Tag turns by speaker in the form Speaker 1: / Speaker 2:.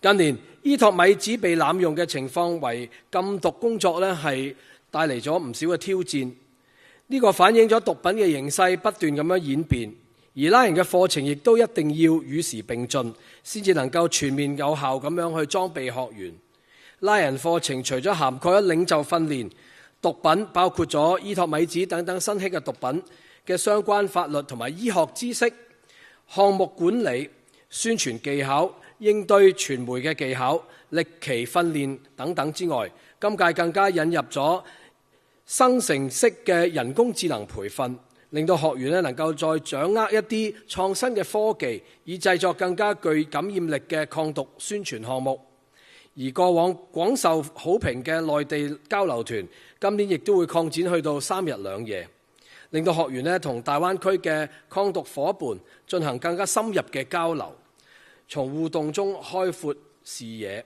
Speaker 1: 近年依托米紙被濫用嘅情況為禁毒工作呢係帶嚟咗唔少嘅挑戰。呢個反映咗毒品嘅形勢不斷咁樣演變，而拉人嘅課程亦都一定要與時並進，先至能夠全面有效咁樣去裝備學員。拉人課程除咗涵蓋咗領袖訓練、毒品包括咗依托米紙等等新興嘅毒品嘅相關法律同埋醫學知識、項目管理、宣傳技巧、應對傳媒嘅技巧、歷奇訓練等等之外，今屆更加引入咗生成式嘅人工智能培訓，令到學員能夠再掌握一啲創新嘅科技，以製作更加具感染力嘅抗毒宣傳項目。而過往廣受好評嘅內地交流團，今年亦都會擴展去到3日2夜，令到學員同大灣區嘅抗毒夥伴進行更加深入嘅交流，從互動中開闊視野。